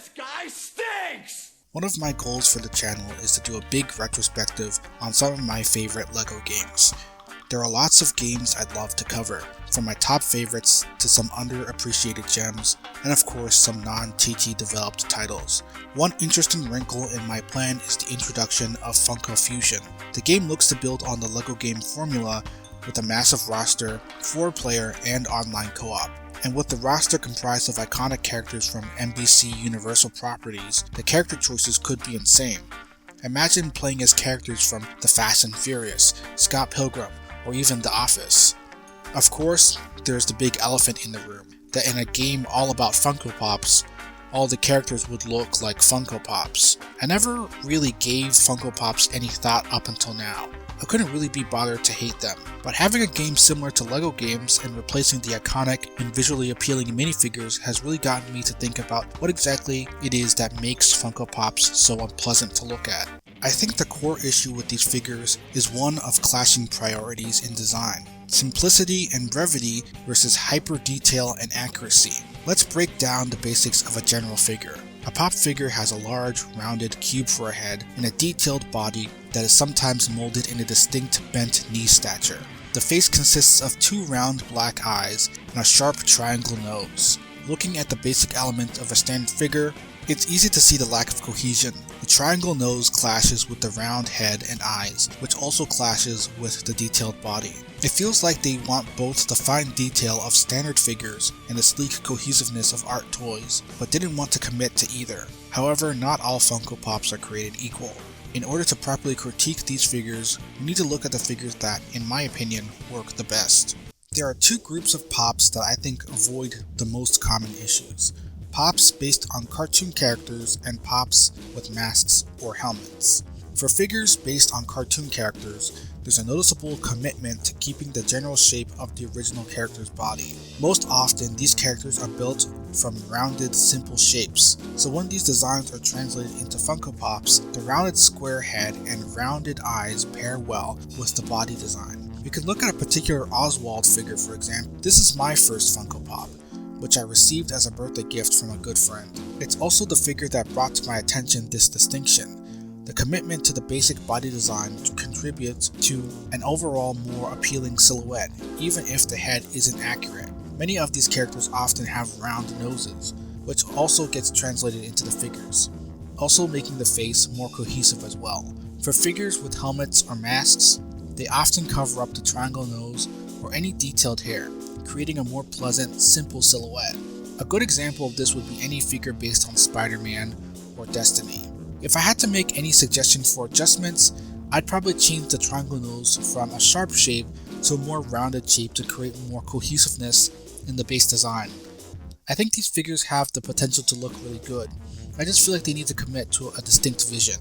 This guy stinks! One of my goals for the channel is to do a big retrospective on some of my favorite LEGO games. There are lots of games I'd love to cover, from my top favorites to some underappreciated gems, and of course some non-TT developed titles. One interesting wrinkle in my plan is the introduction of Funko Fusion. The game looks to build on the LEGO game formula with a massive roster, 4-player and online co-op. And with the roster comprised of iconic characters from NBC Universal properties, the character choices could be insane. Imagine playing as characters from The Fast and Furious, Scott Pilgrim, or even The Office. Of course, there's the big elephant in the room, that in a game all about Funko Pops, all the characters would look like Funko Pops. I never really gave Funko Pops any thought up until now. I couldn't really be bothered to hate them, but having a game similar to LEGO games and replacing the iconic and visually appealing minifigures has really gotten me to think about what exactly it is that makes Funko Pops so unpleasant to look at. I think the core issue with these figures is one of clashing priorities in design. Simplicity and brevity versus hyper detail and accuracy. Let's break down the basics of a general figure. A pop figure has a large, rounded cube for a head and a detailed body that is sometimes molded in a distinct bent knee stature. The face consists of 2 round black eyes and a sharp triangle nose. Looking at the basic element of a standard figure, it's easy to see the lack of cohesion. The triangle nose clashes with the round head and eyes, which also clashes with the detailed body. It feels like they want both the fine detail of standard figures and the sleek cohesiveness of art toys, but didn't want to commit to either. However, not all Funko Pops are created equal. In order to properly critique these figures, we need to look at the figures that, in my opinion, work the best. There are 2 groups of Pops that I think avoid the most common issues. Pops based on cartoon characters and Pops with masks or helmets. For figures based on cartoon characters, there's a noticeable commitment to keeping the general shape of the original character's body. Most often, these characters are built from rounded, simple shapes, so when these designs are translated into Funko Pops, the rounded square head and rounded eyes pair well with the body design. We can look at a particular Oswald figure, for example. This is my first Funko Pop, which I received as a birthday gift from a good friend. It's also the figure that brought to my attention this distinction. The commitment to the basic body design contributes to an overall more appealing silhouette, even if the head isn't accurate. Many of these characters often have round noses, which also gets translated into the figures, also making the face more cohesive as well. For figures with helmets or masks, they often cover up the triangle nose or any detailed hair, creating a more pleasant, simple silhouette. A good example of this would be any figure based on Spider-Man or Destiny. If I had to make any suggestions for adjustments, I'd probably change the triangle nose from a sharp shape to a more rounded shape to create more cohesiveness in the base design. I think these figures have the potential to look really good. I just feel like they need to commit to a distinct vision.